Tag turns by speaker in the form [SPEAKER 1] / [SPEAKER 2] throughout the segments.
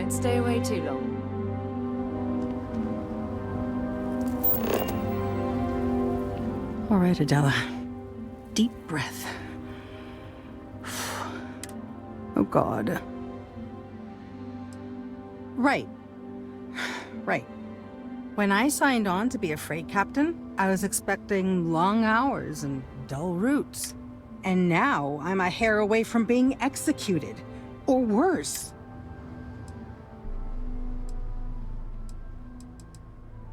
[SPEAKER 1] Don't stay away too long.
[SPEAKER 2] All right, Adela. Deep breath. Oh, God. Right. Right. When I signed on to be a freight captain, I was expecting long hours and dull routes. And now I'm a hair away from being executed. Or worse.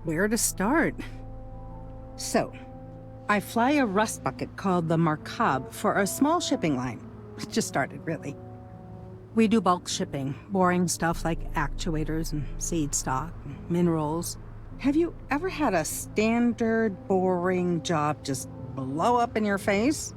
[SPEAKER 2] Where to start? So, I fly a rust bucket called the Markab for a small shipping line. It just started, really. We do bulk shipping, boring stuff like actuators and seed stock and minerals. Have you ever had a standard, boring job just blow up in your face?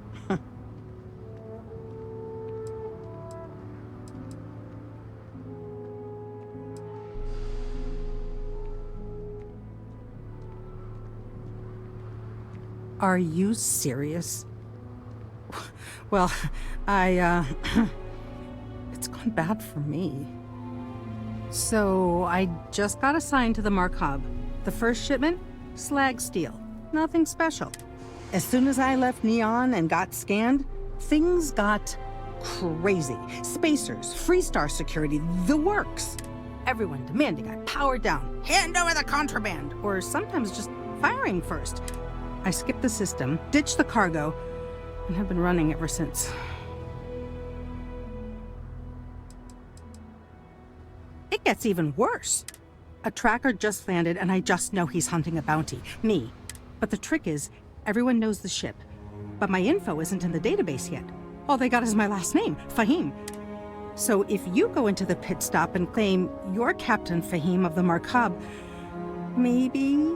[SPEAKER 2] Are you serious? Well, it's gone bad for me. So, I just got assigned to the Markab. The first shipment? Slag steel. Nothing special. As soon as I left Neon and got scanned, things got crazy. Spacers, Freestar security, the works. Everyone demanding I power down, hand over the contraband, or sometimes just firing first. I skipped the system, ditched the cargo, and have been running ever since. It gets even worse. A tracker just landed and I just know he's hunting a bounty. Me. But the trick is, everyone knows the ship. But my info isn't in the database yet. All they got is my last name, Fahim. So if you go into the pit stop and claim you're Captain Fahim of the Markab, maybe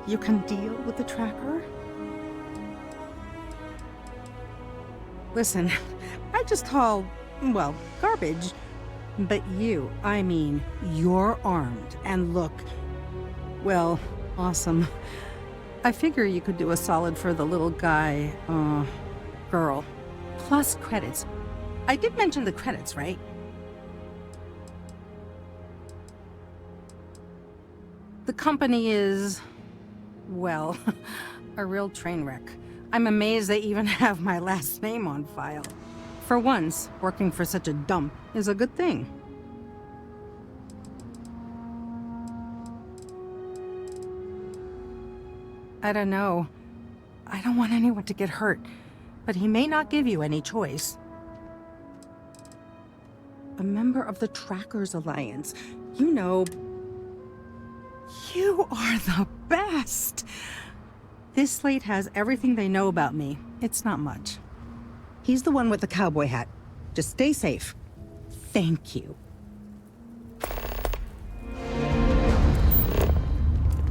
[SPEAKER 2] you can deal with the tracker? Listen, I just haul, well, garbage. But you, I mean, you're armed and look, well, awesome. I figure you could do a solid for the little guy, girl. Plus credits. I did mention the credits, right? The company is, well, a real train wreck. I'm amazed they even have my last name on file. For once, working for such a dump is a good thing. I don't know. I don't want anyone to get hurt, but he may not give you any choice. A member of the Trackers Alliance. You know, you are the best! This slate has everything they know about me. It's not much. He's the one with the cowboy hat. Just stay safe. Thank you.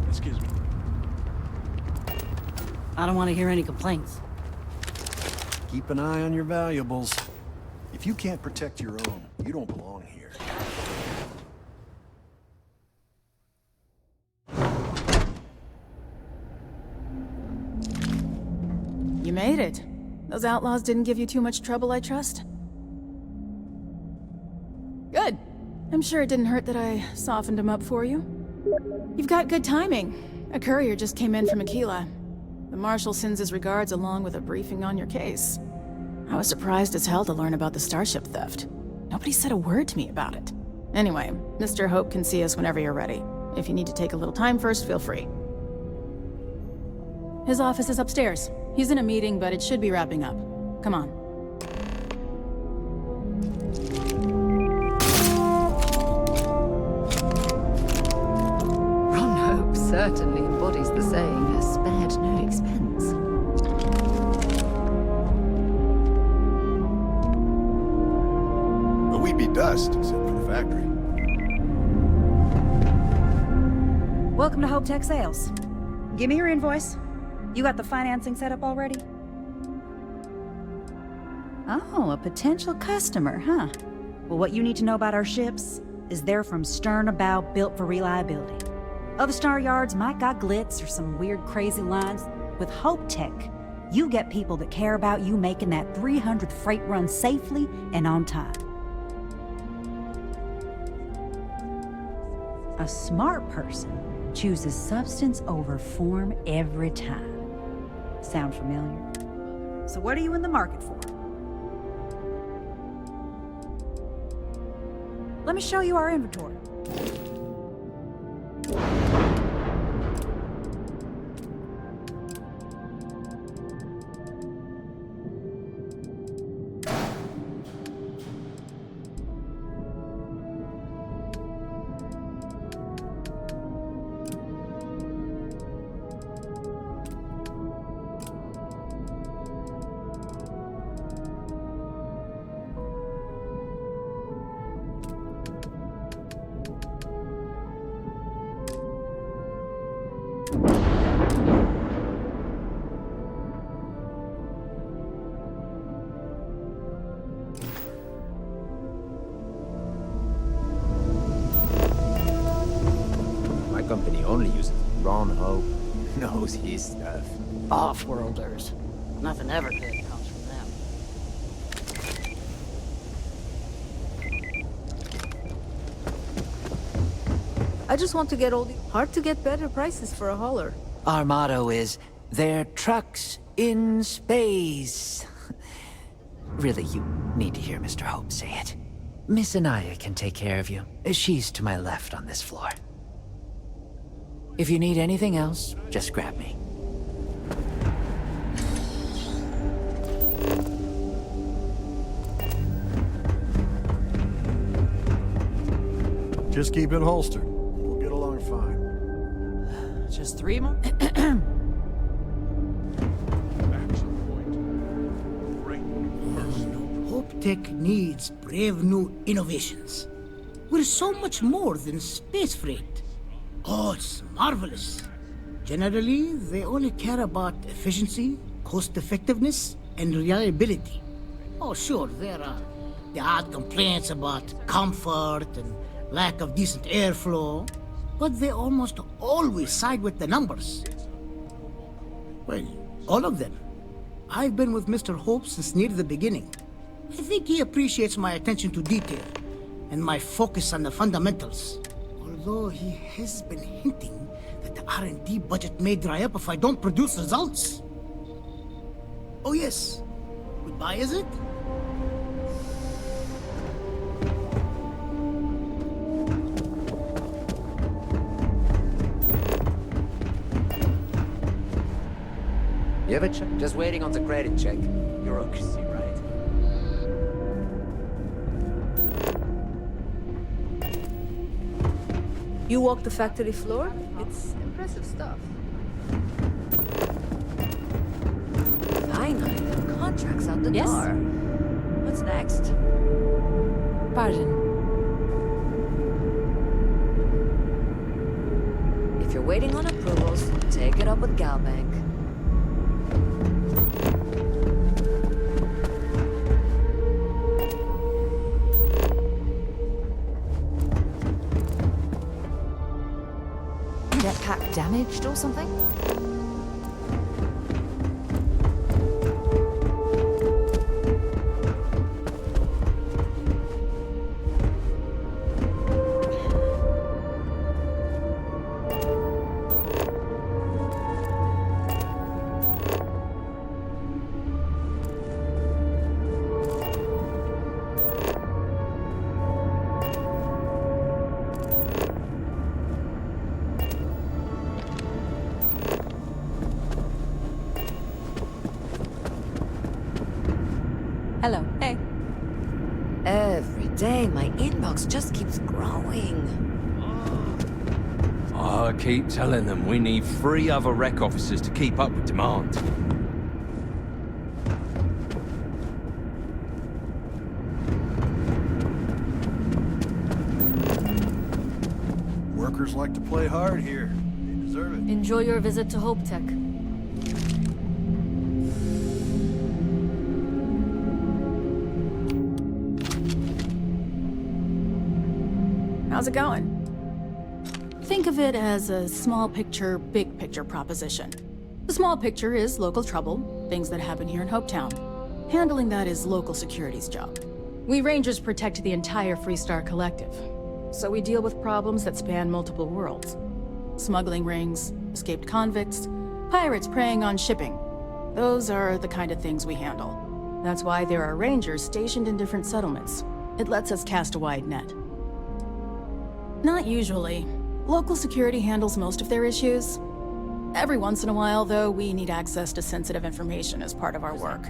[SPEAKER 3] Excuse me.
[SPEAKER 4] I don't want to hear any complaints.
[SPEAKER 3] Keep an eye on your valuables. If you can't protect your own, you don't belong here.
[SPEAKER 5] You made it. Those outlaws didn't give you too much trouble, I trust? Good. I'm sure it didn't hurt that I softened them up for you. You've got good timing. A courier just came in from Aquila. The Marshal sends his regards along with a briefing on your case. I was surprised as hell to learn about the starship theft. Nobody said a word to me about it. Anyway, Mr. Hope can see us whenever you're ready. If you need to take a little time first, feel free. His office is upstairs. He's in a meeting, but it should be wrapping up. Come on.
[SPEAKER 1] Ron Hope certainly embodies the saying, spared no expense.
[SPEAKER 6] But we'd be dust, except for the factory.
[SPEAKER 7] Welcome to Hope Tech Sales. Give me your invoice. You got the financing set up already? Oh, a potential customer, huh? Well, what you need to know about our ships is they're from stern to bow, built for reliability. Other star yards might got glitz or some weird crazy lines. With Hope Tech, you get people that care about you making that 300th freight run safely and on time. A smart person chooses substance over form every time. Sound familiar? So what are you in the market for? Let me show you our inventory.
[SPEAKER 8] My company only uses Ron Ho. Knows his stuff.
[SPEAKER 4] Off-worlders. Nothing ever good comes from them.
[SPEAKER 1] I just want to get all the... Hard to get better prices for a hauler.
[SPEAKER 9] Our motto is, they're trucks in space. Really, you need to hear Mr. Hope say it. Miss Anaya can take care of you. She's to my left on this floor. If you need anything else, just grab me.
[SPEAKER 3] Just keep it holstered. We'll get along fine.
[SPEAKER 4] Just 3 more?
[SPEAKER 10] Hope Tech needs brave new innovations. We're so much more than space freight. Oh, it's marvelous. Generally, they only care about efficiency, cost-effectiveness, and reliability. Oh, sure, there are the odd complaints about comfort and lack of decent airflow, but they almost always side with the numbers. Well, all of them. I've been with Mr. Hope since near the beginning. I think he appreciates my attention to detail and my focus on the fundamentals. Although he has been hinting that the R&D budget may dry up if I don't produce results. Oh yes. Goodbye, is it?
[SPEAKER 8] You have a check? Just waiting on the credit check. Bureaucracy, right?
[SPEAKER 1] You walk the factory floor? It's impressive stuff. Finally, the contract's out the
[SPEAKER 4] Yes?
[SPEAKER 1] door. What's next?
[SPEAKER 4] Pardon.
[SPEAKER 1] If you're waiting on approvals, take it up with Galbank. Jetpack damaged or something?
[SPEAKER 4] Hello. Hey.
[SPEAKER 1] Every day, my inbox just keeps growing.
[SPEAKER 11] I keep telling them we need 3 other rec officers to keep up with demand.
[SPEAKER 3] Workers like to play hard here. They deserve it.
[SPEAKER 4] Enjoy your visit to Hope Tech.
[SPEAKER 5] How's it going? Think of it as a small picture, big picture proposition. The small picture is local trouble, things that happen here in Hopetown. Handling that is local security's job. We Rangers protect the entire Freestar Collective. so we deal with problems that span multiple worlds. Smuggling rings, escaped convicts, pirates preying on shipping. Those are the kind of things we handle. That's why there are rangers stationed in different settlements. It lets us cast a wide net. Not usually. Local security handles most of their issues. Every once in a while, though, we need access to sensitive information as part of our work.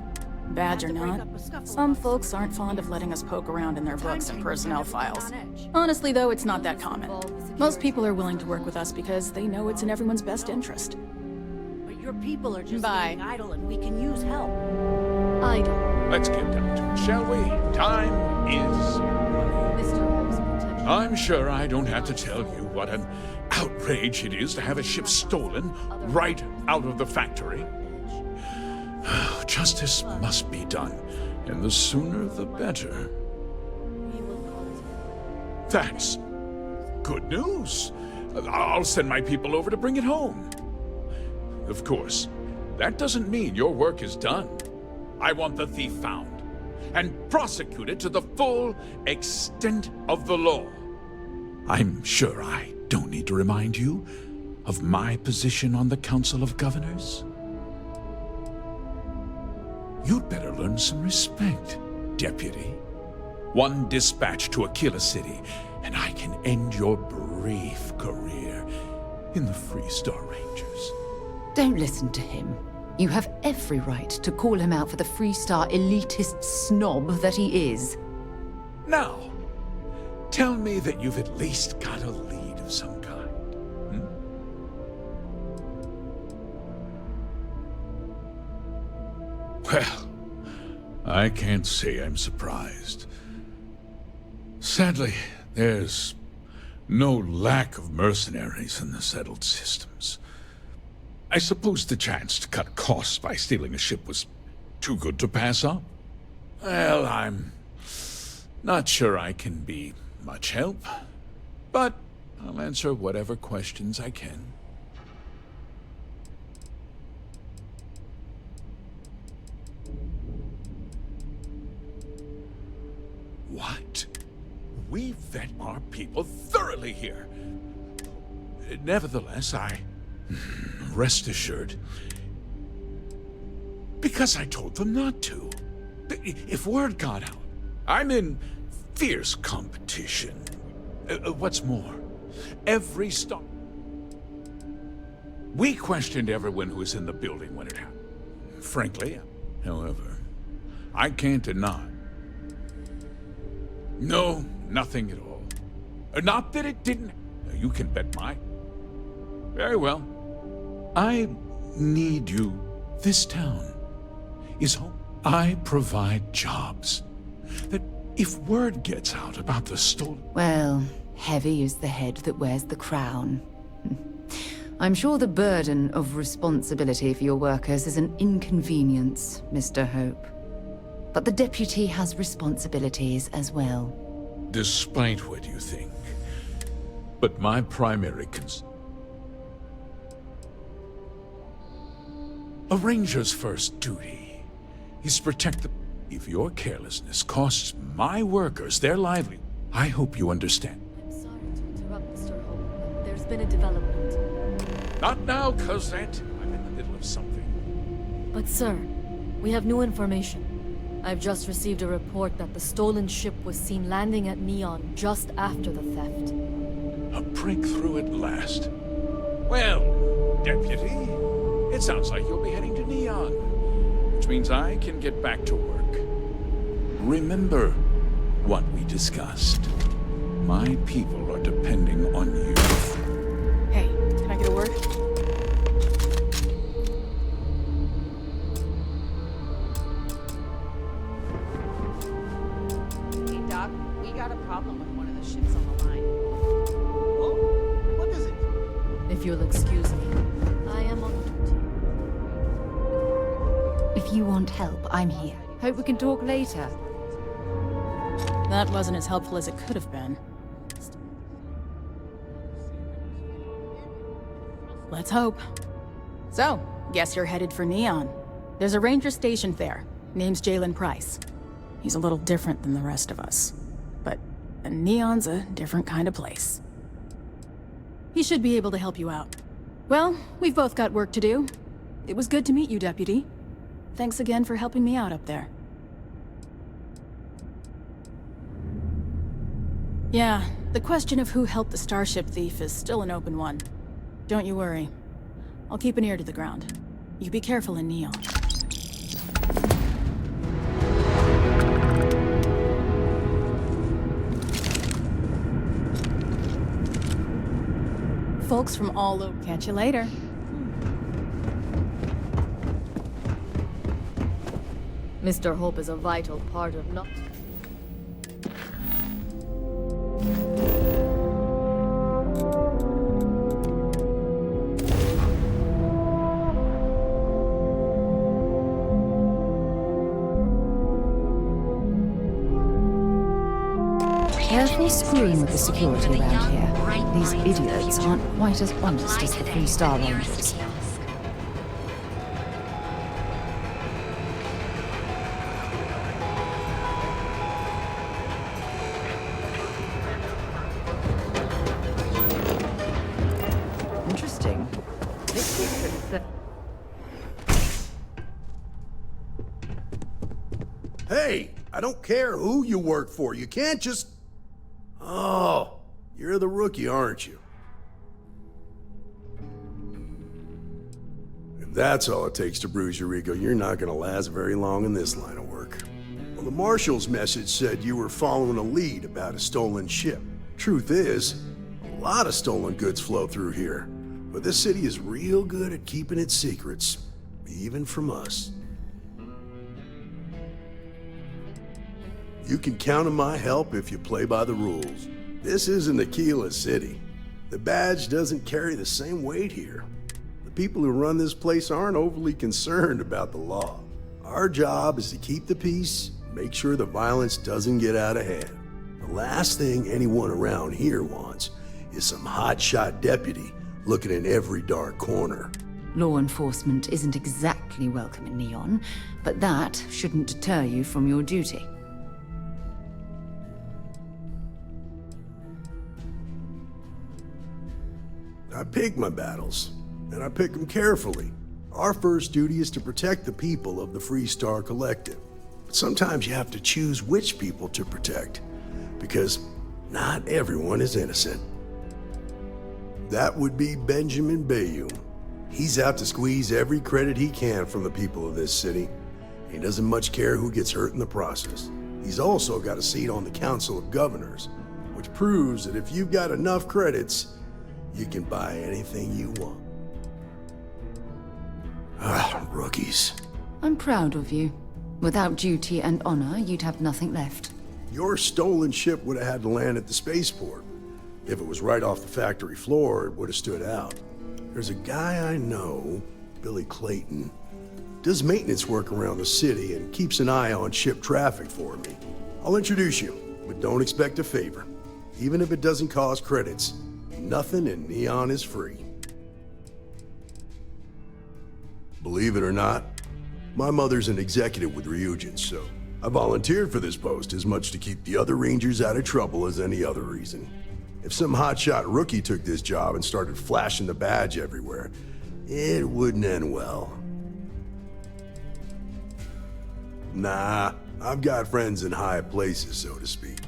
[SPEAKER 5] Badge or not, some folks aren't fond of letting us poke around in their books and personnel files. Honestly, though, it's not that common. Most people are willing to work with us because they know it's in everyone's best interest.
[SPEAKER 4] But your people are just getting idle and we can use help.
[SPEAKER 1] Idle.
[SPEAKER 12] Let's get down to it, shall we? Time is money.
[SPEAKER 1] Mr. Holmes' potential.
[SPEAKER 12] I'm sure I don't have to tell you what an outrage it is to have a ship stolen right out of the factory. Justice must be done, and the sooner the better. That's good news. I'll send my people over to bring it home. Of course, that doesn't mean your work is done. I want the thief found and prosecuted to the full extent of the law. I'm sure I don't need to remind you of my position on the Council of Governors. You'd better learn some respect, Deputy. One dispatch to Aquila City, and I can end your brief career in the Freestar Rangers.
[SPEAKER 1] Don't listen to him. You have every right to call him out for the Freestar elitist snob that he is.
[SPEAKER 12] Now, tell me that you've at least got a lead of some kind. Well, I can't say I'm surprised. Sadly, there's no lack of mercenaries in the settled systems. I suppose the chance to cut costs by stealing a ship was too good to pass up. Well, I'm not sure I can be much help, but I'll answer whatever questions I can. What? We vet our people thoroughly here. Nevertheless, rest assured, because I told them not to. If word got out, I'm in fierce competition. What's more, every stop. We questioned everyone who was in the building when it happened. Frankly, however, I can't deny. No, nothing at all. Not that it didn't. You can bet my. Very well. I need you. This town is home. I provide jobs. That if word gets out about the stolen...
[SPEAKER 1] Well, heavy is the head that wears the crown. I'm sure the burden of responsibility for your workers is an inconvenience, Mr. Hope. But the deputy has responsibilities as well.
[SPEAKER 12] Despite what you think. But my primary concern... A ranger's first duty is to protect the... If your carelessness costs my workers their livelihood, I hope you understand.
[SPEAKER 13] I'm sorry to interrupt, Mr. Hope, but there's been a development.
[SPEAKER 12] Not now, Cosette. I'm in the middle of something.
[SPEAKER 13] But sir, we have new information. I've just received a report that the stolen ship was seen landing at Neon just after the theft.
[SPEAKER 12] A breakthrough at last. Well, Deputy, it sounds like you'll be heading to Neon, which means I can get back to work. Remember what we discussed. My people are depending on you.
[SPEAKER 5] Hey, can I get a word?
[SPEAKER 4] Hey, Doc, we got a problem with one of the ships on the line. Oh, what is it?
[SPEAKER 13] If you'll excuse me, I am on duty.
[SPEAKER 1] If you want help, I'm here. Hope we can talk later.
[SPEAKER 5] That wasn't as helpful as it could have been. Let's hope. So, guess you're headed for Neon. There's a ranger stationed there. Name's Jalen Price. He's a little different than the rest of us. But and Neon's a different kind of place. He should be able to help you out. Well, we've both got work to do. It was good to meet you, Deputy. Thanks again for helping me out up there. Yeah, the question of who helped the Starship thief is still an open one. Don't you worry. I'll keep an ear to the ground. You be careful in Neon. Folks from all over. Catch you later.
[SPEAKER 13] Mr. Hope is a vital part of not.
[SPEAKER 1] Careful screwing with the security around here. These idiots aren't quite as honest as the Free Star Rangers. Interesting.
[SPEAKER 3] Hey, I don't care who you work for. You can't just... Oh, you're the rookie, aren't you? If that's all it takes to bruise your ego, you're not gonna last very long in this line of work. Well, the Marshal's message said you were following a lead about a stolen ship. Truth is, a lot of stolen goods flow through here, but this city is real good at keeping its secrets, even from us. You can count on my help if you play by the rules. This isn't Aquila City. The badge doesn't carry the same weight here. The people who run this place aren't overly concerned about the law. Our job is to keep the peace, make sure the violence doesn't get out of hand. The last thing anyone around here wants is some hotshot deputy looking in every dark corner.
[SPEAKER 1] Law enforcement isn't exactly welcome in Neon, but that shouldn't deter you from your duty.
[SPEAKER 3] I pick my battles, and I pick them carefully. Our first duty is to protect the people of the Free Star Collective. But sometimes you have to choose which people to protect, because not everyone is innocent. That would be Benjamin Bayou. He's out to squeeze every credit he can from the people of this city. He doesn't much care who gets hurt in the process. He's also got a seat on the Council of Governors, which proves that if you've got enough credits, you can buy anything you want. Rookies.
[SPEAKER 1] I'm proud of you. Without duty and honor, you'd have nothing left.
[SPEAKER 3] Your stolen ship would have had to land at the spaceport. If it was right off the factory floor, it would have stood out. There's a guy I know, Billy Clayton, does maintenance work around the city and keeps an eye on ship traffic for me. I'll introduce you, but don't expect a favor. Even if it doesn't cost credits, nothing in Neon is free. Believe it or not, my mother's an executive with Ryujin, so I volunteered for this post as much to keep the other Rangers out of trouble as any other reason. If some hotshot rookie took this job and started flashing the badge everywhere, it wouldn't end well. Nah, I've got friends in high places, so to speak.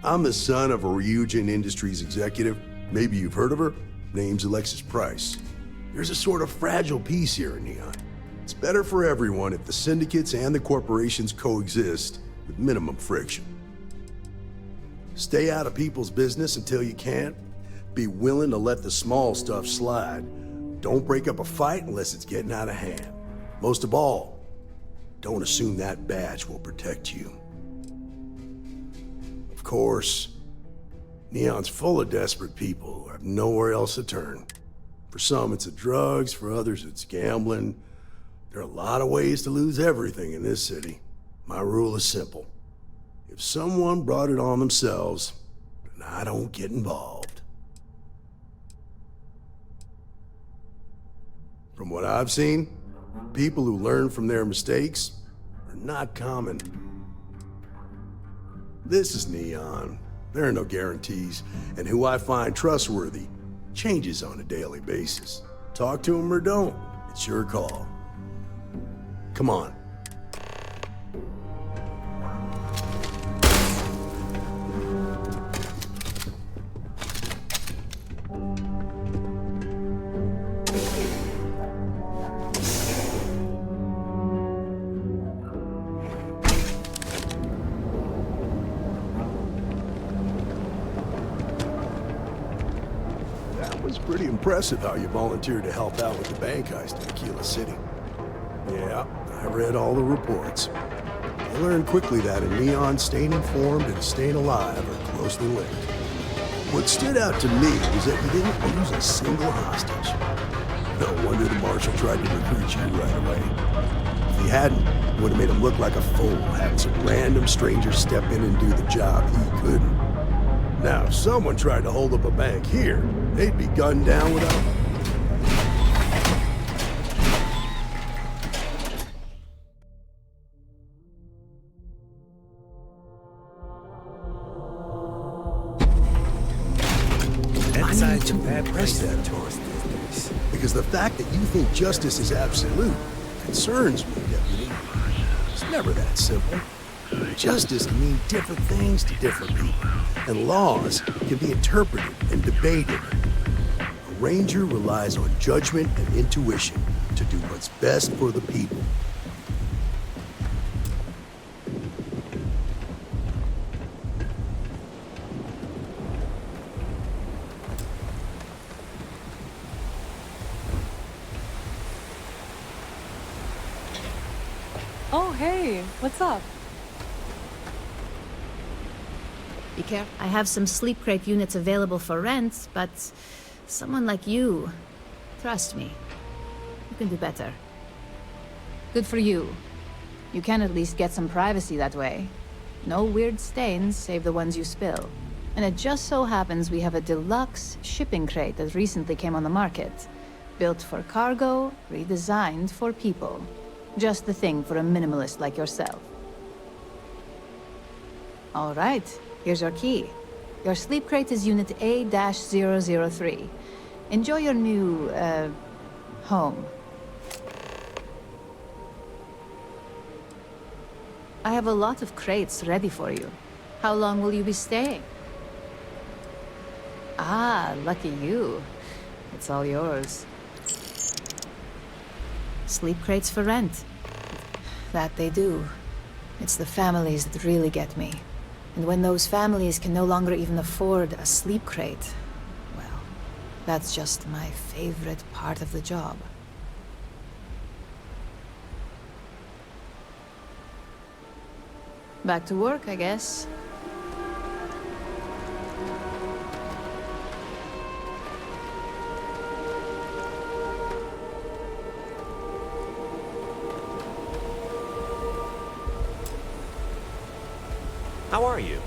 [SPEAKER 3] I'm the son of a Ryujin Industries executive. Maybe you've heard of her. Name's Alexis Price. There's a sort of fragile peace here in Neon. It's better for everyone if the syndicates and the corporations coexist with minimum friction. Stay out of people's business until you can. Be willing to let the small stuff slide. Don't break up a fight unless it's getting out of hand. Most of all, don't assume that badge will protect you. Of course, Neon's full of desperate people who have nowhere else to turn. For some, it's the drugs. For others, it's gambling. There are a lot of ways to lose everything in this city. My rule is simple. If someone brought it on themselves, then I don't get involved. From what I've seen, people who learn from their mistakes are not common. This is Neon. There are no guarantees, and who I find trustworthy changes on a daily basis. Talk to him or don't, it's your call. Come on. Pretty impressive how you volunteered to help out with the bank heist in Tequila City. Yeah, I read all the reports. I learned quickly that in Neon, staying informed and staying alive are closely linked. What stood out to me was that you didn't lose a single hostage. No wonder the Marshal tried to recruit you right away. If he hadn't, it would have made him look like a fool, having some random stranger step in and do the job he couldn't. Now, if someone tried to hold up a bank here, they'd be gunned down without... I need to press that towards this, because the fact that you think justice is absolute concerns me, Deputy. It's never that simple. Justice can mean different things to different people, and laws can be interpreted and debated. A ranger relies on judgment and intuition to do what's best for the people.
[SPEAKER 14] Oh, hey, what's up?
[SPEAKER 15] Be careful. I have some sleep crate units available for rent, but someone like you, trust me, you can do better.
[SPEAKER 5] Good for you. You can at least get some privacy that way. No weird stains, save the ones you spill. And it just so happens we have a deluxe shipping crate that recently came on the market. Built for cargo, redesigned for people. Just the thing for a minimalist like yourself. All right. Here's your key. Your sleep crate is Unit A-003. Enjoy your new, home. I have a lot of crates ready for you. How long will you be staying? Ah, lucky you. It's all yours.
[SPEAKER 15] Sleep crates for rent.
[SPEAKER 5] That they do. It's the families that really get me. And when those families can no longer even afford a sleep crate, well, that's just my favorite part of the job. Back to work, I guess.
[SPEAKER 16] How are you?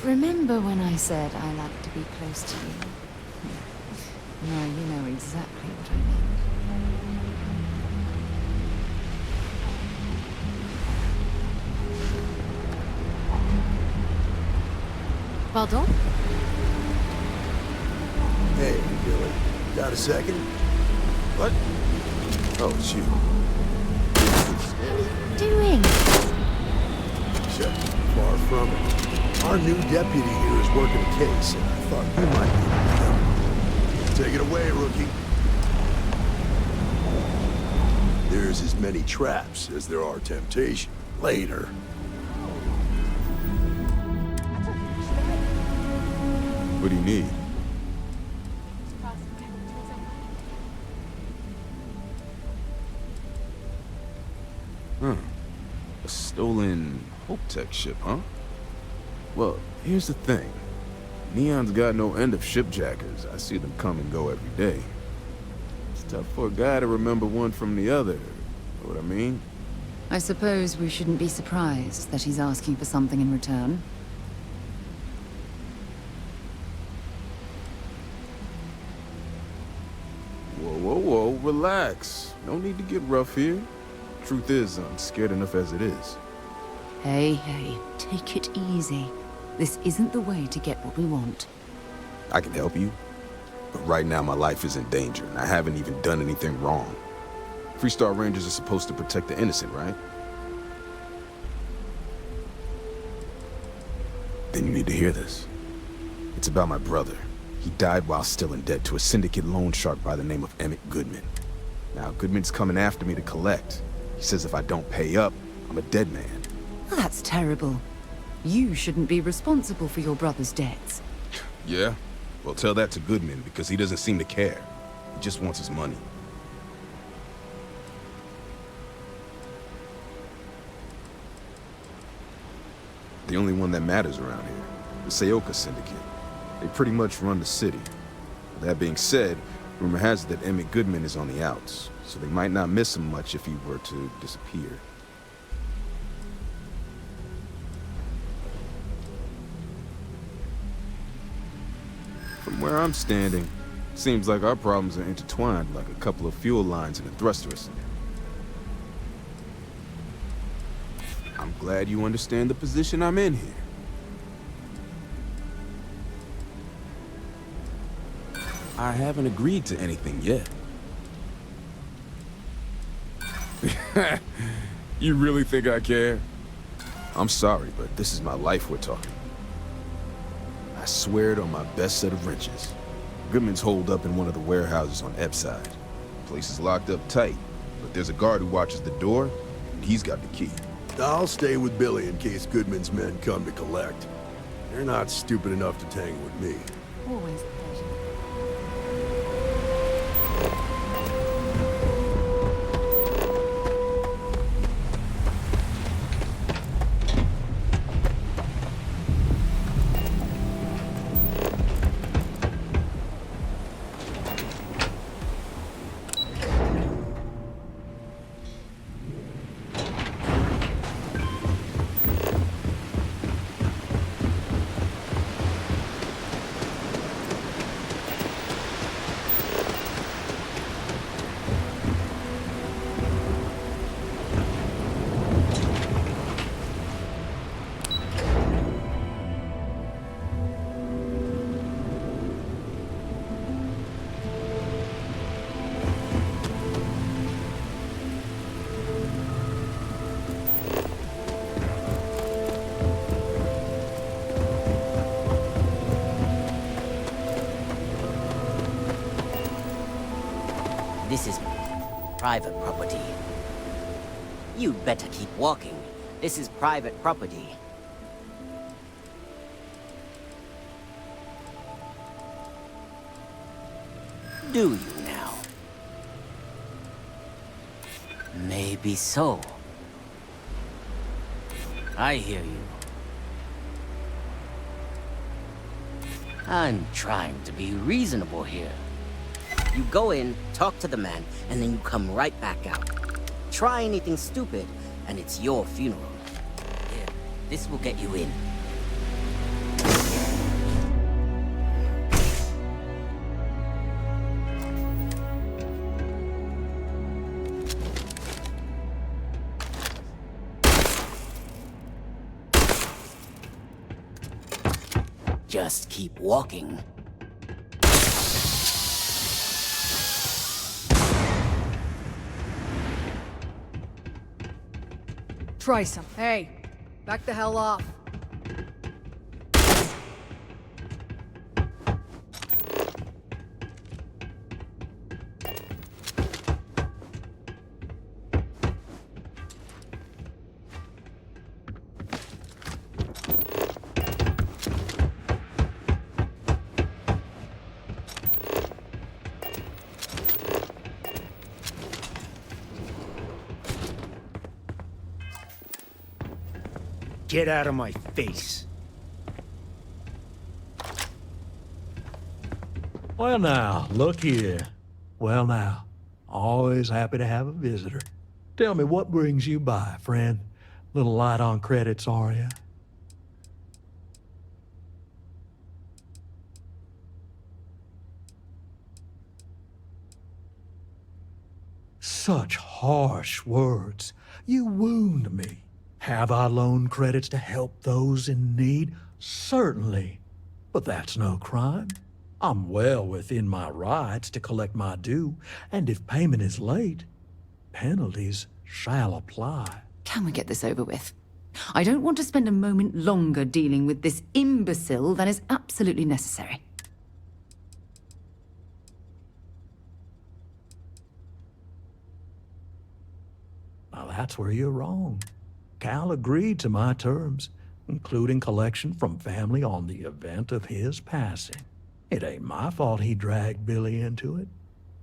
[SPEAKER 1] Remember when I said I like to be close to you? Now you know exactly what I mean.
[SPEAKER 13] Pardon?
[SPEAKER 3] Hey, Billy. Got a second? What? Oh, it's you.
[SPEAKER 15] What are you doing?
[SPEAKER 3] Shut far from it. Our new deputy here is working a case, and I thought you might be able to help. Take it away, rookie. There's as many traps as there are temptation. Later.
[SPEAKER 6] What do you need? A stolen Hope Tech ship, huh? Well, here's the thing. Neon's got no end of shipjackers. I see them come and go every day. It's tough for a guy to remember one from the other, Know what I mean?
[SPEAKER 1] I suppose we shouldn't be surprised that he's asking for something in return.
[SPEAKER 6] Whoa, relax. No need to get rough here. Truth is, I'm scared enough as it is.
[SPEAKER 1] Hey, take it easy. This isn't the way to get what we want.
[SPEAKER 6] I can help you, but right now my life is in danger, and I haven't even done anything wrong. Freestar Rangers are supposed to protect the innocent, right? Then you need to hear this. It's about my brother. He died while still in debt to a syndicate loan shark by the name of Emmett Goodman. Now, Goodman's coming after me to collect. He says if I don't pay up, I'm a dead man.
[SPEAKER 1] Well, that's terrible. You shouldn't be responsible for your brother's debts.
[SPEAKER 6] Yeah? Well, tell that to Goodman, because he doesn't seem to care. He just wants his money. The only one that matters around here, the Seoka Syndicate. They pretty much run the city. That being said, rumor has it that Emmett Goodman is on the outs, so they might not miss him much if he were to disappear. From where I'm standing, seems like our problems are intertwined like a couple of fuel lines in a thruster cylinder. I'm glad you understand the position I'm in here. I haven't agreed to anything yet. You really think I care? I'm sorry, but this is my life we're talking. I swear it on my best set of wrenches. Goodman's holed up in one of the warehouses on Epside. Place is locked up tight, but there's a guard who watches the door, and he's got the key.
[SPEAKER 3] I'll stay with Billy in case Goodman's men come to collect. They're not stupid enough to tangle with me.
[SPEAKER 1] Always a pleasure.
[SPEAKER 16] This is private property. You'd better keep walking. This is private property. Do you now? Maybe so. I hear you. I'm trying to be reasonable here. You go in, talk to the man, and then you come right back out. Try anything stupid, and it's your funeral. Here, this will get you in. Just keep walking.
[SPEAKER 13] Try some. Hey, back the hell off.
[SPEAKER 10] Get out of my face.
[SPEAKER 17] Well now, look here. Well now, always happy to have a visitor. Tell me, what brings you by, friend? Little light on credits, are ya? Such harsh words. You wound me. Have I loaned credits to help those in need? Certainly. But that's no crime. I'm well within my rights to collect my due, and if payment is late, penalties shall apply.
[SPEAKER 1] Can we get this over with? I don't want to spend a moment longer dealing with this imbecile than is absolutely necessary.
[SPEAKER 17] Now that's where you're wrong. Cal agreed to my terms, including collection from family on the event of his passing. It ain't my fault he dragged Billy into it.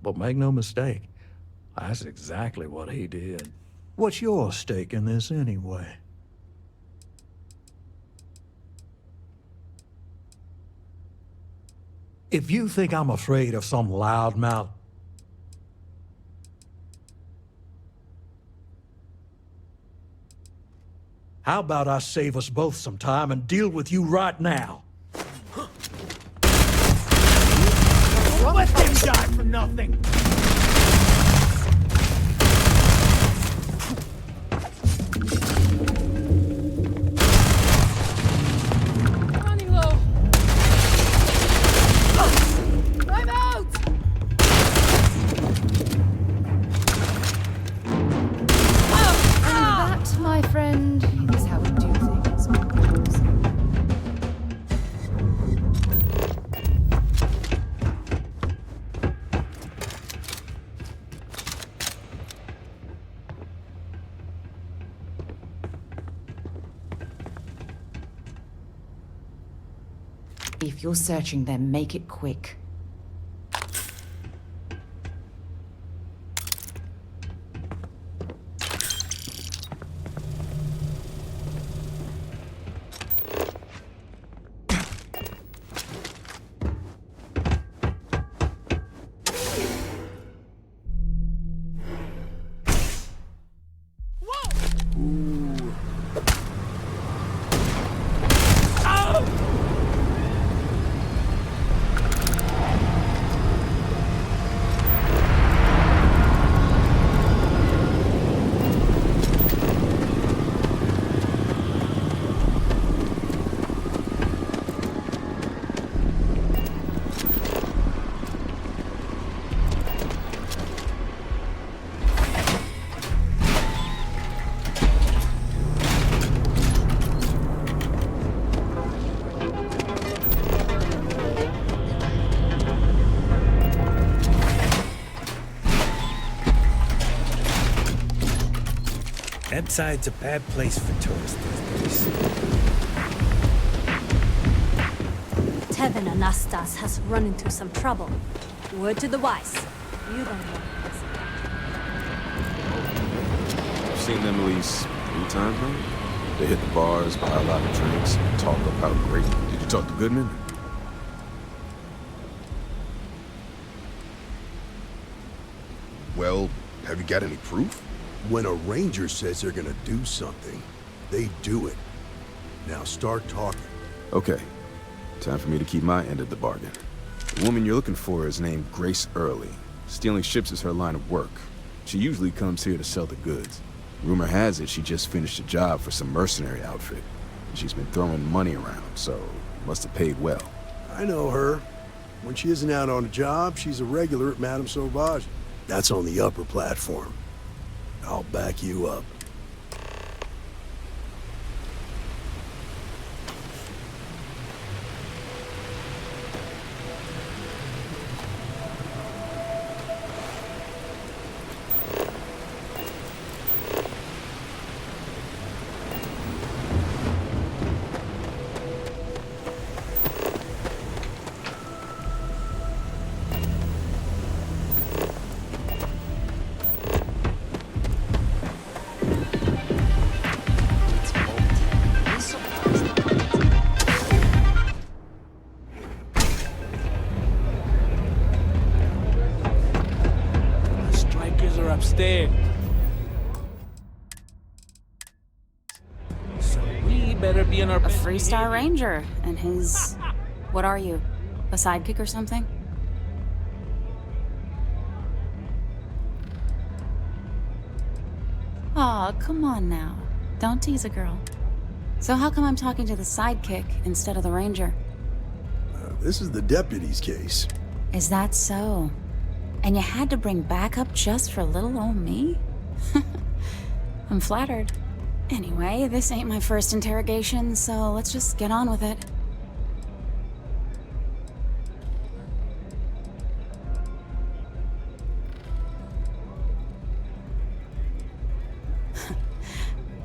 [SPEAKER 17] But make no mistake, that's exactly what he did. What's your stake in this anyway? If you think I'm afraid of some loudmouth, how about I save us both some time and deal with you right now? Let them die for nothing!
[SPEAKER 5] Running low. I'm out!
[SPEAKER 1] That, my friend, is how we do things. If you're searching them, make it quick.
[SPEAKER 18] Ebbside's a bad place for tourists these days.
[SPEAKER 19] Tevin Anastas has run into some trouble. Word to the wise. You don't want this.
[SPEAKER 6] I've seen them at least 3 times now. They hit the bars, buy a lot of drinks, and talk up how great. Did you talk to Goodman?
[SPEAKER 3] Well, have you got any proof? When a ranger says they're gonna do something, they do it. Now start talking.
[SPEAKER 6] Okay. Time for me to keep my end of the bargain. The woman you're looking for is named Grace Early. Stealing ships is her line of work. She usually comes here to sell the goods. Rumor has it she just finished a job for some mercenary outfit. She's been throwing money around, so must have paid well.
[SPEAKER 3] I know her. When she isn't out on a job, she's a regular at Madame Sauvage. That's on the upper platform. I'll back you up.
[SPEAKER 18] Upstairs.
[SPEAKER 11] better be in our
[SPEAKER 20] A
[SPEAKER 11] best
[SPEAKER 20] Freestar
[SPEAKER 11] behavior.
[SPEAKER 20] Ranger, and his... What are you? A sidekick or something? Aw, come on now. Don't tease a girl. So how come I'm talking to the sidekick instead of the Ranger?
[SPEAKER 3] This is the deputy's case.
[SPEAKER 20] Is that so? And you had to bring backup just for little old me? I'm flattered. Anyway, this ain't my first interrogation, so let's just get on with it.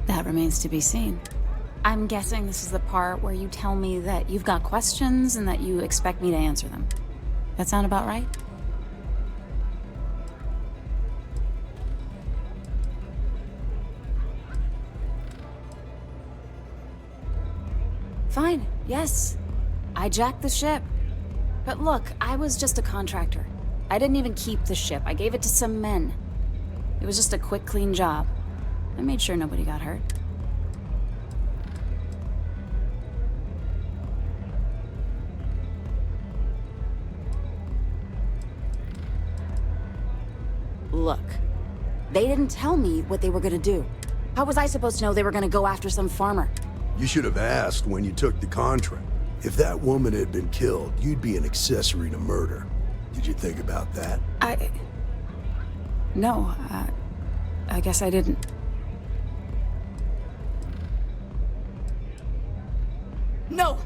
[SPEAKER 20] That remains to be seen. I'm guessing this is the part where you tell me that you've got questions and that you expect me to answer them. That sound about right? Fine, yes. I jacked the ship. But look, I was just a contractor. I didn't even keep the ship. I gave it to some men. It was just a quick, clean job. I made sure nobody got hurt. Look, they didn't tell me what they were gonna do. How was I supposed to know they were gonna go after some farmer?
[SPEAKER 3] You should have asked when you took the contract. If that woman had been killed, you'd be an accessory to murder. Did you think about that?
[SPEAKER 20] No, I guess I didn't. No!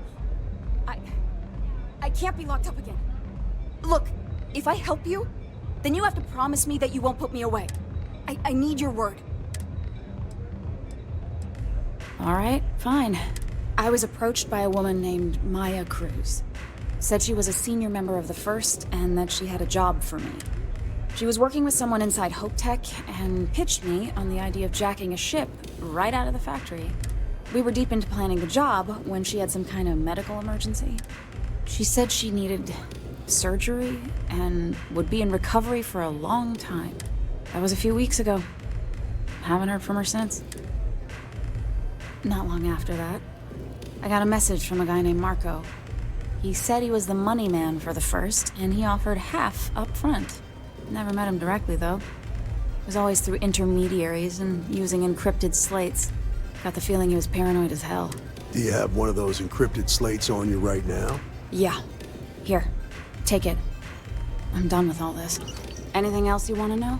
[SPEAKER 20] I can't be locked up again. Look, if I help you, then you have to promise me that you won't put me away. I need your word. All right, fine. I was approached by a woman named Maya Cruz. Said she was a senior member of the First and that she had a job for me. She was working with someone inside Hope Tech and pitched me on the idea of jacking a ship right out of the factory. We were deep into planning the job when she had some kind of medical emergency. She said she needed surgery and would be in recovery for a long time. That was a few weeks ago. Haven't heard from her since. Not long after that, I got a message from a guy named Marco. He said he was the money man for the First, and he offered half up front. Never met him directly, though. It was always through intermediaries and using encrypted slates. Got the feeling he was paranoid as hell.
[SPEAKER 3] Do you have one of those encrypted slates on you right now?
[SPEAKER 20] Yeah. Here, take it. I'm done with all this. Anything else you want to know?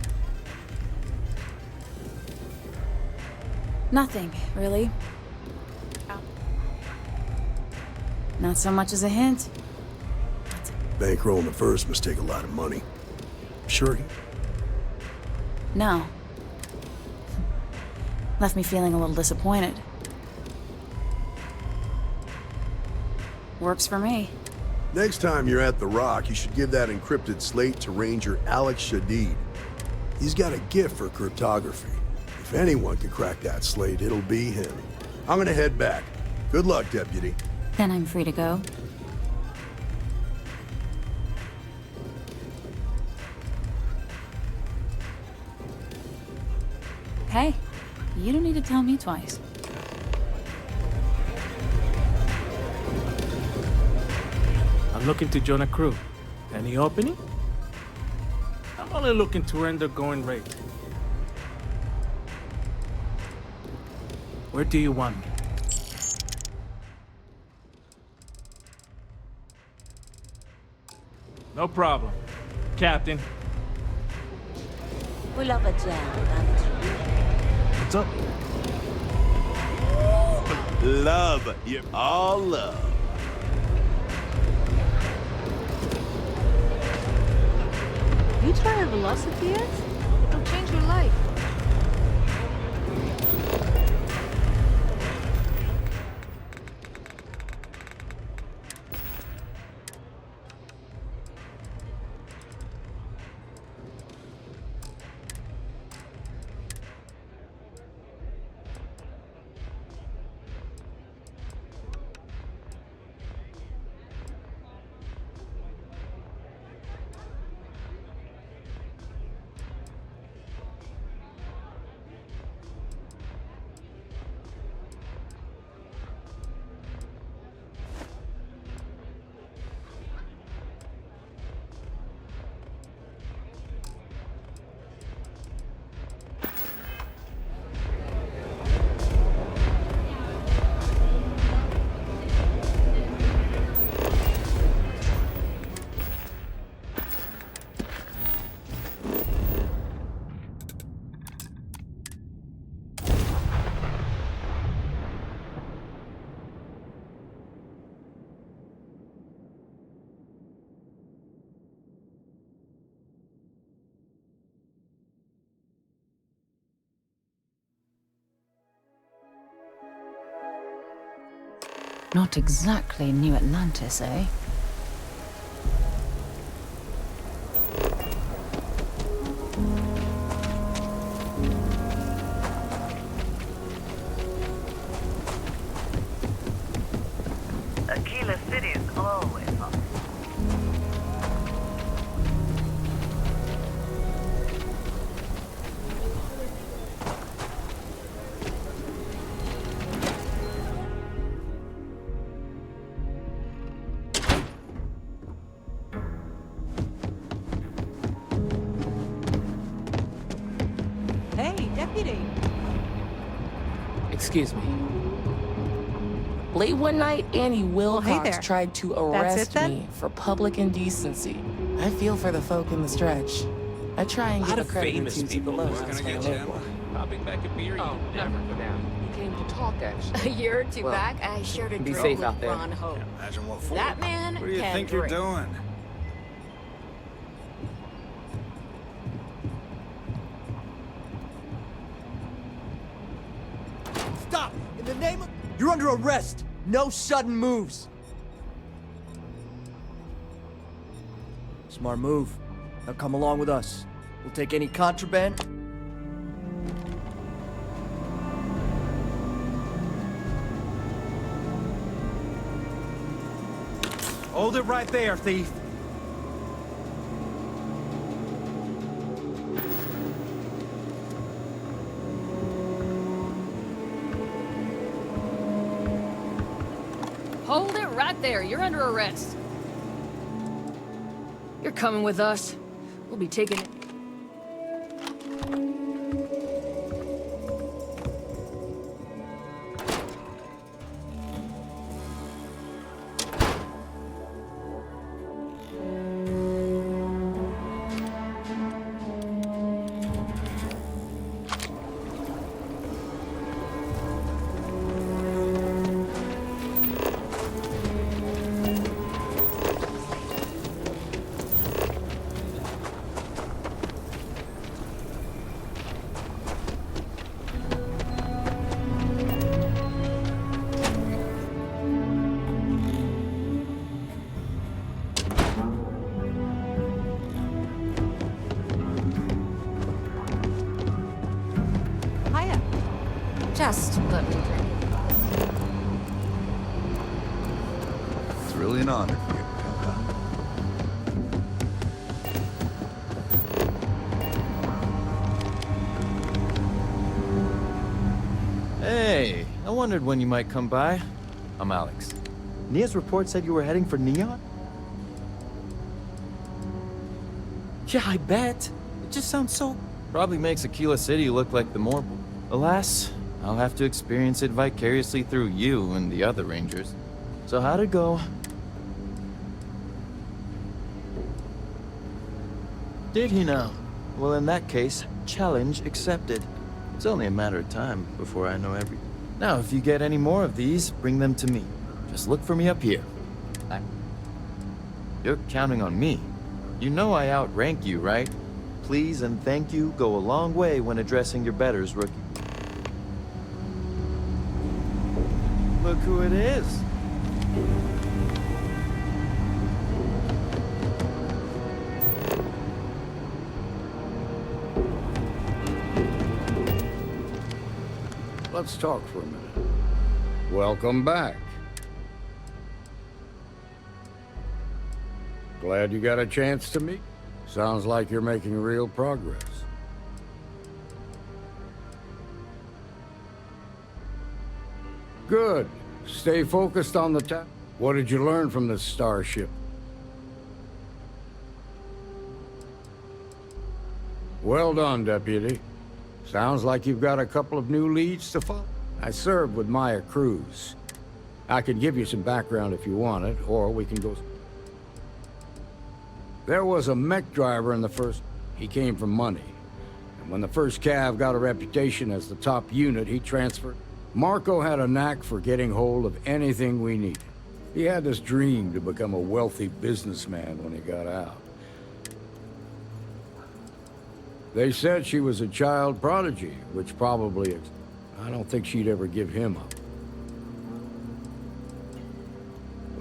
[SPEAKER 20] Nothing, really. Not so much as a hint.
[SPEAKER 3] Bankrolling the First must take a lot of money. Sure.
[SPEAKER 20] No. Left me feeling a little disappointed. Works for me.
[SPEAKER 3] Next time you're at the Rock, you should give that encrypted slate to Ranger Alex Shadid. He's got a gift for cryptography. If anyone can crack that slate, it'll be him. I'm gonna head back. Good luck, Deputy.
[SPEAKER 20] Then I'm free to go. Hey, you don't need to tell me twice.
[SPEAKER 21] I'm looking to join a crew. Any opening? I'm only looking to earn the going rate. Where do you want me? No problem, Captain.
[SPEAKER 22] We love a jam, don't
[SPEAKER 21] What's up?
[SPEAKER 23] Love. You're all love.
[SPEAKER 22] you? You try a velocity yet? It'll change your life.
[SPEAKER 1] Not exactly New Atlantis, eh?
[SPEAKER 2] Aquila City is always hot.
[SPEAKER 4] Hey, deputy.
[SPEAKER 7] Excuse me. Late one night, Annie Wilcox
[SPEAKER 22] there.
[SPEAKER 7] tried to
[SPEAKER 22] That's
[SPEAKER 7] arrest
[SPEAKER 22] it then?
[SPEAKER 7] me for public indecency. I feel for the folk in the stretch. I try and give a credit or two to the locals when I live one.
[SPEAKER 11] Popping back a beer.
[SPEAKER 7] Oh, never for them. You came to talk, actually.
[SPEAKER 9] A year or two back, I shared a
[SPEAKER 7] be
[SPEAKER 9] drink
[SPEAKER 7] safe
[SPEAKER 9] with
[SPEAKER 7] out there.
[SPEAKER 9] Ron Hope.
[SPEAKER 24] Imagine what for.
[SPEAKER 9] That man
[SPEAKER 24] What do you
[SPEAKER 9] can
[SPEAKER 24] think you're
[SPEAKER 9] drink.
[SPEAKER 24] doing?
[SPEAKER 25] Stop! In the name of... You're under arrest! No sudden moves! Smart move. Now come along with us. We'll take any contraband...
[SPEAKER 18] Hold it right there, thief.
[SPEAKER 13] Hold it right there. You're under arrest. You're coming with us. We'll be taking it.
[SPEAKER 4] Hiya.
[SPEAKER 1] Just let me drink.
[SPEAKER 24] It's really an honor for you.
[SPEAKER 25] Hey, I wondered when you might come by. I'm Alex. Nia's report said you were heading for Neon? Yeah, I bet. It just sounds so... Probably makes Aquila City look like the Morble. Alas, I'll have to experience it vicariously through you and the other Rangers. So how'd it go? Did he now? Well, in that case, challenge accepted. It's only a matter of time before I know everything. Now, if you get any more of these, bring them to me. Just look for me up here. You're counting on me. You know I outrank you, right? Please and thank you go a long way when addressing your betters, rookie. Look who it is.
[SPEAKER 26] Let's talk for a minute. Welcome back. Glad you got a chance to meet. Sounds like you're making real progress. Good. Stay focused on the task. What did you learn from this starship? Well done, Deputy. Sounds like you've got a couple of new leads to follow. I served with Maya Cruz. I can give you some background if you want it, or we can go... There was a mech driver in the first... He came from money. And when the first Cav got a reputation as the top unit, he transferred. Marco had a knack for getting hold of anything we needed. He had this dream to become a wealthy businessman when he got out. They said she was a child prodigy, which probably... I don't think she'd ever give him up.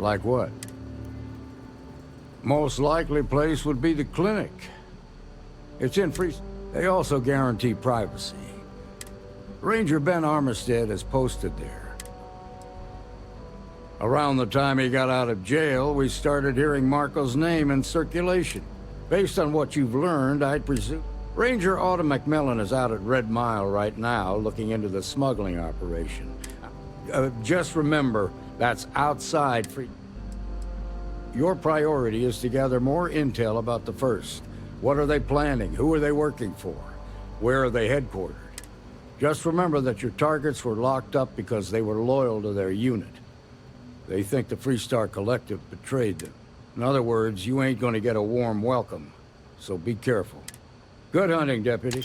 [SPEAKER 26] Like what? Most likely place would be the clinic. It's in free... They also guarantee privacy. Ranger Ben Armistead is posted there. Around the time he got out of jail, we started hearing Marco's name in circulation. Based on what you've learned, I'd presume... Ranger Autumn McMillan is out at Red Mile right now, looking into the smuggling operation. Just remember, that's outside free... Your priority is to gather more intel about the First. What are they planning? Who are they working for? Where are they headquartered? Just remember that your targets were locked up because they were loyal to their unit. They think the Freestar Collective betrayed them. In other words, you ain't gonna get a warm welcome, so be careful. Good hunting, Deputy.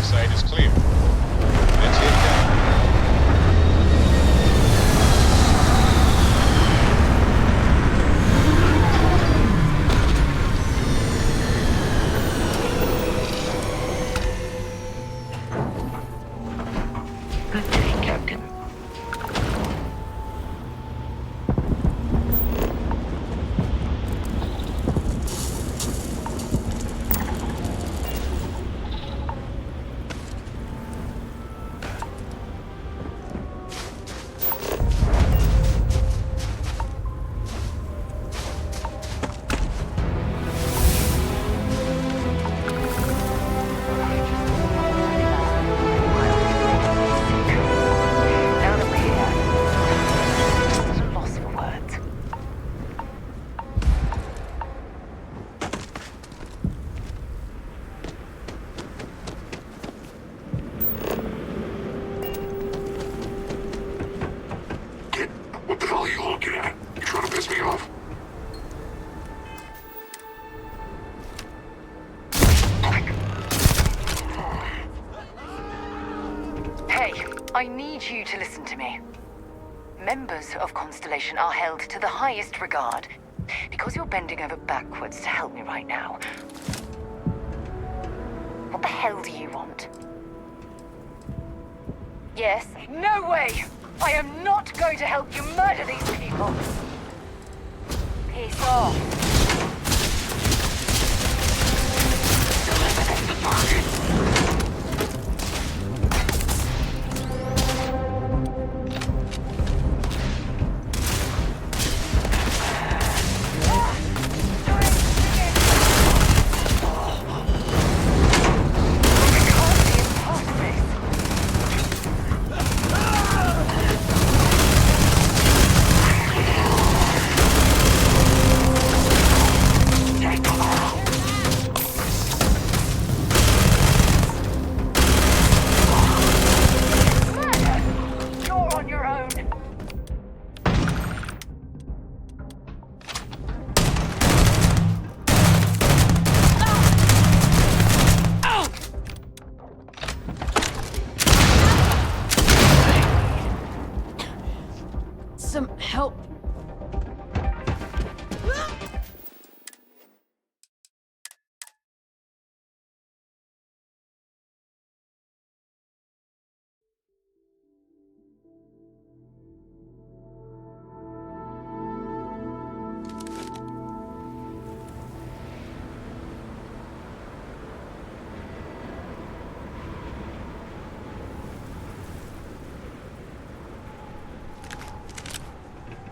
[SPEAKER 8] Site is clear. Let's head down.
[SPEAKER 2] Good day, Captain.
[SPEAKER 1] I need you to listen to me. Members of Constellation are held to the highest regard. Because you're bending over backwards to help me right now. What the hell do you want? Yes? No way! I am not going to help you murder these people! Peace off.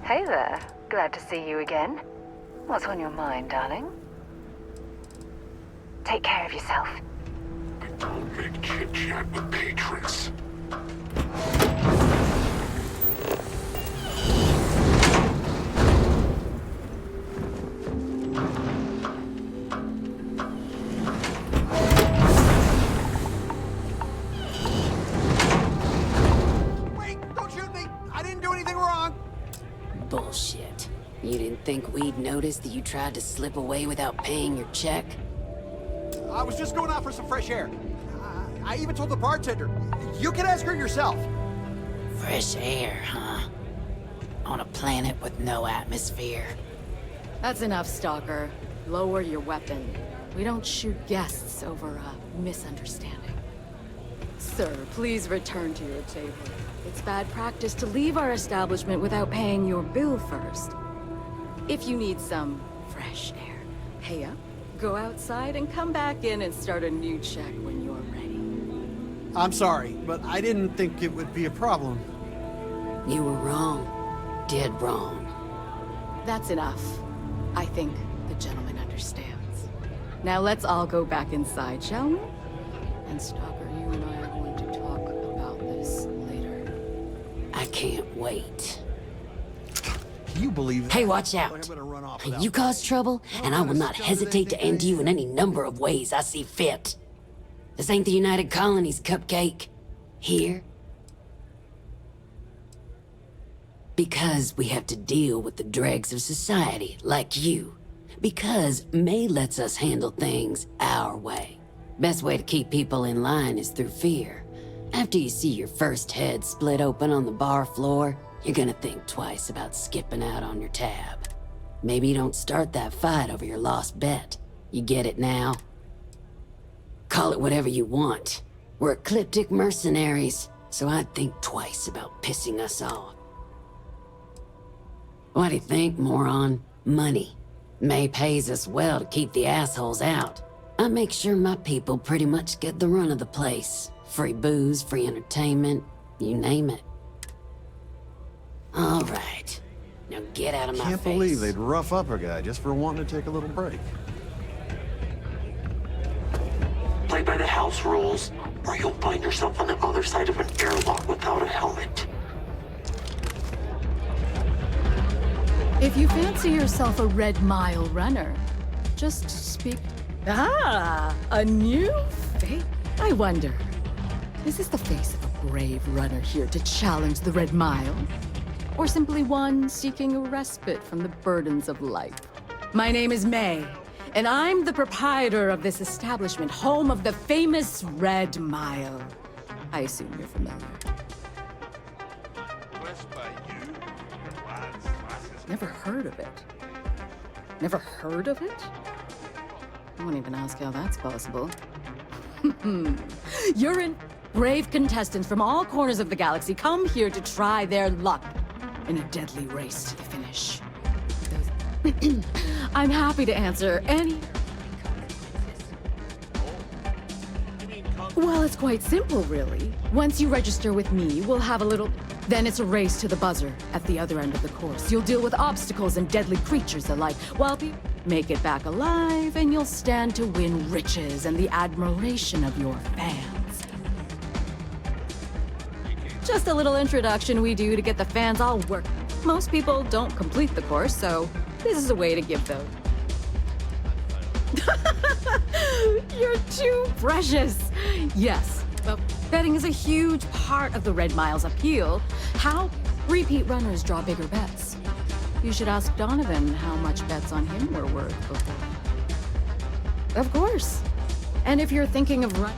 [SPEAKER 1] Hey there. Glad to see you again. What's on your mind, darling? Take care of yourself.
[SPEAKER 10] Don't make chit-chat with patrons.
[SPEAKER 12] Wait! Don't shoot me! I didn't do anything wrong!
[SPEAKER 14] Bullshit. You didn't think we'd notice that you tried to slip away without paying your check?
[SPEAKER 12] I was just going out for some fresh air. I even told the bartender. You can ask her yourself.
[SPEAKER 14] Fresh air, huh? On a planet with no atmosphere.
[SPEAKER 13] That's enough, Stalker. Lower your weapon. We don't shoot guests over a misunderstanding. Sir, please return to your table. It's bad practice to leave our establishment without paying your bill first. If you need some fresh air, pay up, go outside, and come back in and start a new check when you're ready.
[SPEAKER 12] I'm sorry, but I didn't think it would be a problem.
[SPEAKER 14] You were wrong. Dead wrong.
[SPEAKER 13] That's enough. I think the gentleman understands. Now let's all go back inside, shall we? And Stalker, you and I are going to talk about this later.
[SPEAKER 14] I can't wait.
[SPEAKER 12] Can you believe that?
[SPEAKER 14] Hey, watch out! You cause trouble, and I will not hesitate to end you in any number of ways I see fit. This ain't the United Colonies, Cupcake. Here, because we have to deal with the dregs of society, like you. Because May lets us handle things our way. Best way to keep people in line is through fear. After you see your first head split open on the bar floor, you're gonna think twice about skipping out on your tab. Maybe you don't start that fight over your lost bet. You get it now? Call it whatever you want. We're ecliptic mercenaries, so I'd think twice about pissing us off. What do you think, moron? Money. May pays us well to keep the assholes out. I make sure my people pretty much get the run of the place. Free booze, free entertainment, you name it. All right. Now get out of my face.
[SPEAKER 15] Can't believe they'd rough up a guy just for wanting to take a little break.
[SPEAKER 10] Play by the house rules, or you'll find yourself on the other side of an airlock without a helmet.
[SPEAKER 13] If you fancy yourself a Red Mile runner, just speak. Ah, a new face? I wonder, is this the face of a brave runner here to challenge the Red Mile? Or simply one seeking a respite from the burdens of life? My name is May, and I'm the proprietor of this establishment, home of the famous Red Mile. I assume you're familiar. Never heard of it. Never heard of it? I won't even ask how that's possible. You're in. Brave contestants from all corners of the galaxy come here to try their luck in a deadly race to the finish. I'm happy to answer any. Well, it's quite simple, really. Once you register with me, we'll have a little. Then it's a race to the buzzer at the other end of the course. You'll deal with obstacles and deadly creatures alike, while people make it back alive, and you'll stand to win riches and the admiration of your fans. Just a little introduction we do to get the fans all working. Most people don't complete the course, so this is a way to give those. You're too precious. Yes, well, betting is a huge part of the Red Mile's appeal. How repeat runners draw bigger bets. You should ask Donovan how much bets on him were worth before. Of course. And if you're thinking of a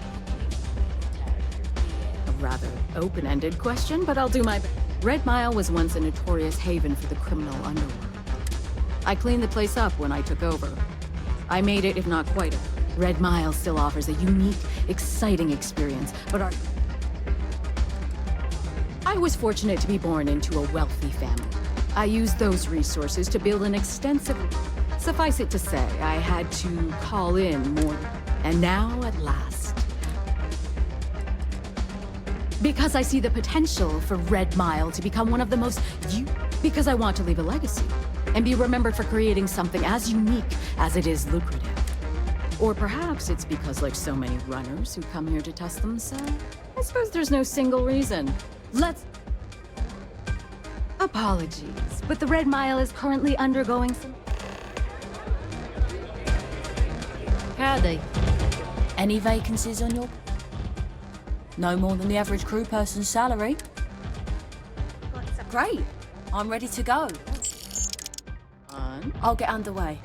[SPEAKER 13] rather open-ended question, but I'll do my best. Red Mile was once a notorious haven for the criminal underworld. I cleaned the place up when I took over. I made it, if not quite, Red Mile still offers a unique, exciting experience, but I was fortunate to be born into a wealthy family. I used those resources to build an extensive. Suffice it to say, I had to call in more. And now, at last. Because I see the potential for Red Mile to become one of the most because I want to leave a legacy and be remembered for creating something as unique as it is lucrative. Or perhaps it's because, like so many runners who come here to test themselves, I suppose there's no single reason. Apologies, but the Red Mile is currently undergoing some...
[SPEAKER 3] Howdy. Any vacancies on your... No more than the average crew person's salary? Great. I'm ready to go. I'll get underway.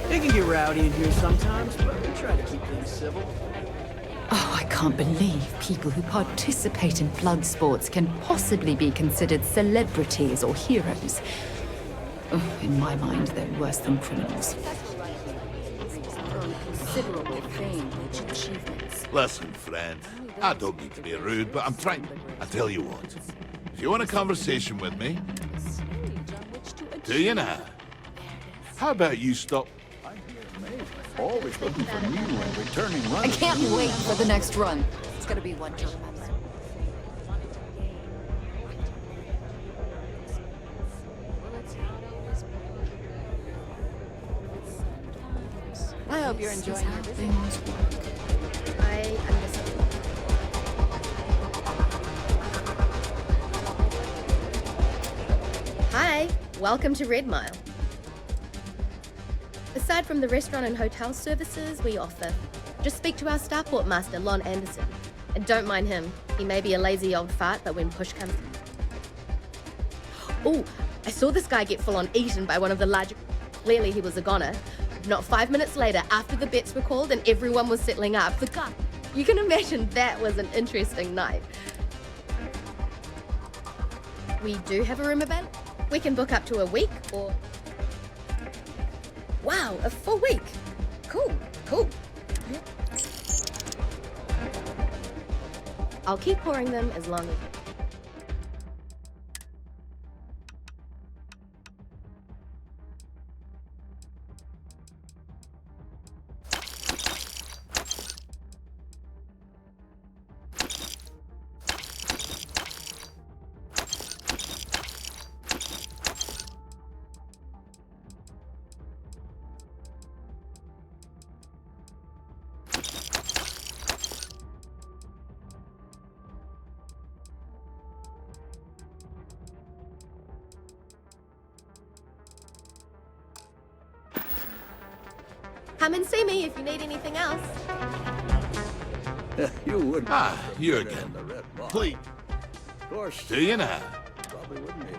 [SPEAKER 4] It can get rowdy in here sometimes, but we try to keep things civil.
[SPEAKER 1] Oh, I can't believe people who participate in blood sports can possibly be considered celebrities or heroes. Oh, in my mind, they're worse than criminals.
[SPEAKER 13] Considerable fame and achievements.
[SPEAKER 23] Listen, friend, I don't mean to be rude, but I'm trying. I tell you what, if you want a conversation with me, do you now? How about you stop?
[SPEAKER 15] Always looking for new and returning runners.
[SPEAKER 1] I can't wait for the next run. It's gonna be one jump.
[SPEAKER 22] I hope you're enjoying your visit. I understand. Hi, welcome to Red Mile. Aside from the restaurant and hotel services we offer, just speak to our starport master, Lon Anderson. And don't mind him. He may be a lazy old fart, but when push comes... Oh, I saw this guy get full-on eaten by one of the larger... Clearly he was a goner. Not 5 minutes later, after the bets were called and everyone was settling up, the guy... You can imagine that was an interesting night. We do have a room available. We can book up to a week, or... Wow, a full week. Cool, cool. I'll keep pouring them as long as... Come and see me if you need anything else.
[SPEAKER 23] You would. Ah, you again. Please.
[SPEAKER 15] Of course.
[SPEAKER 23] Do you now?
[SPEAKER 15] Probably wouldn't be.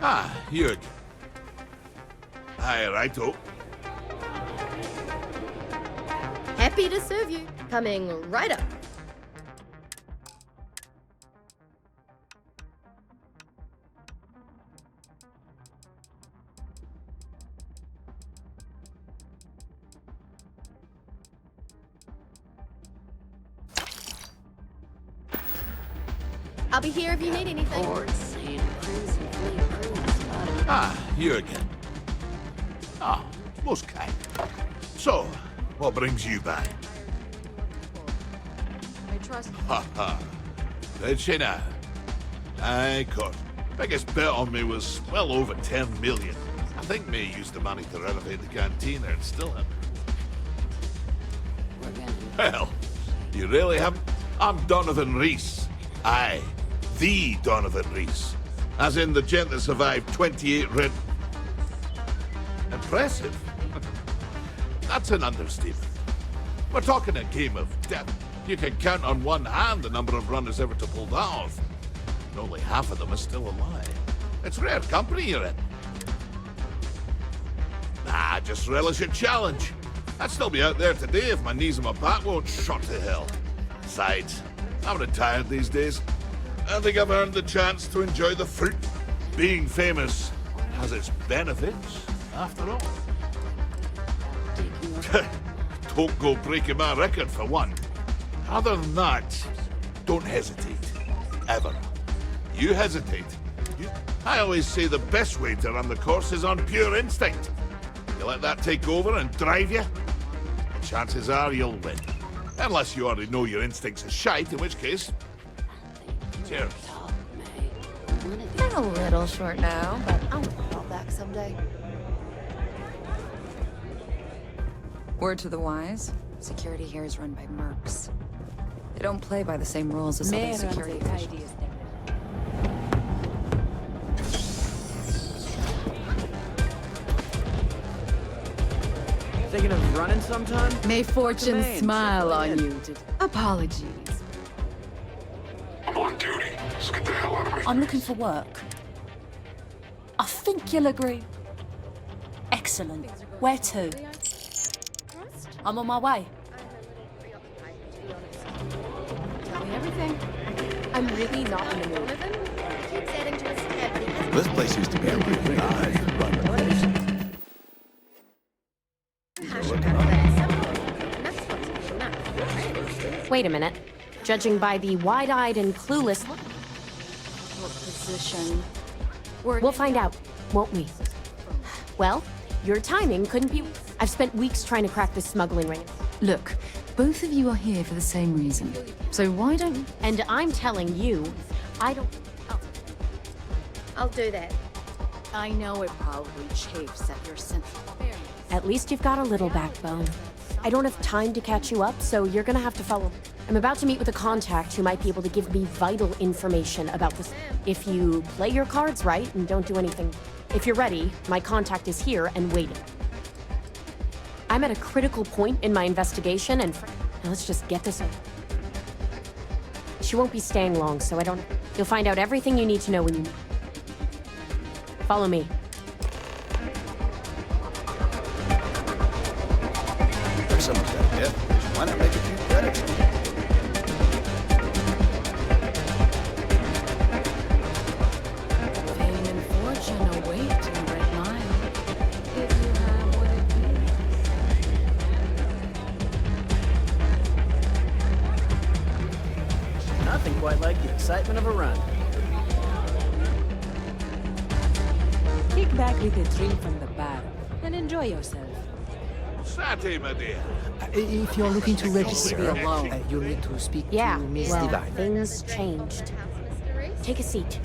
[SPEAKER 23] Ah, you again. Aye, righto.
[SPEAKER 22] Happy to serve you. Coming right up. I'll be here if you need anything.
[SPEAKER 23] Ah, you again. Ah, most kind. So, what brings you back?
[SPEAKER 22] I trust.
[SPEAKER 23] Ha ha. Did she now? Aye, course. Biggest bet on me was well over 10 million. I think May used the money to renovate the canteen and still haven't. Well, you really haven't? I'm Donovan Reese. Aye, the Donovan Reese. As in the gent that survived 28 red... Impressive. That's an understatement. We're talking a game of death. You can count on one hand the number of runners ever to pull that off. And only half of them are still alive. It's rare company you're in. Nah, just relish a challenge. I'd still be out there today if my knees and my back won't shot to hell. Besides, I'm retired these days. I think I've earned the chance to enjoy the fruit. Being famous has its benefits, after all. Don't go breaking my record for one. Other than that, don't hesitate. Ever. You hesitate. I always say the best way to run the course is on pure instinct. You let that take over and drive you, chances are you'll win. Unless you already know your instincts are shite, in which case... Cheers.
[SPEAKER 9] I'm a little short now, but I'll fall back someday.
[SPEAKER 1] Word to the wise, security here is run by mercs. They don't play by the same rules as other security officials.
[SPEAKER 5] Thinking of running sometime?
[SPEAKER 13] May fortune smile on you. Apologies.
[SPEAKER 10] I'm on duty, so get the hell out of my
[SPEAKER 3] I'm looking for work. I think you'll agree. Excellent. Where to? I'm on my way.
[SPEAKER 22] Tell me everything. I'm really not in the mood. Keeps adding to his head, but he hasn't.
[SPEAKER 24] This place used to be a really nice
[SPEAKER 6] Wait a minute. Judging by the wide-eyed and clueless...
[SPEAKER 3] What position?
[SPEAKER 6] We'll find out, won't we? Well, your timing couldn't be... I've spent weeks trying to crack this smuggling ring.
[SPEAKER 1] Look, both of you are here for the same reason. So why don't...
[SPEAKER 6] And I'm telling you, I don't...
[SPEAKER 22] I'll do that.
[SPEAKER 13] I know it probably chafes at your sense of fairness.
[SPEAKER 6] At least you've got a little backbone. I don't have time to catch you up, so you're gonna have to follow. I'm about to meet with a contact who might be able to give me vital information about this. If you play your cards right and don't do anything... If you're ready, my contact is here and waiting. I'm at a critical point in my investigation, and now let's just get this over. She won't be staying long, so I don't... You'll find out everything you need to know when you... Follow me.
[SPEAKER 24] There's someone's got a gift. Why not make a few credits?
[SPEAKER 13] Fame and fortune await in Red Mile. If you have what it needs.
[SPEAKER 5] Nothing quite like the excitement of a run.
[SPEAKER 16] Kick back with a drink from the bar and enjoy yourself.
[SPEAKER 23] Sati, my dear.
[SPEAKER 17] If you're looking to register, you need to speak to Miss Divine.
[SPEAKER 6] Things changed. Take a seat.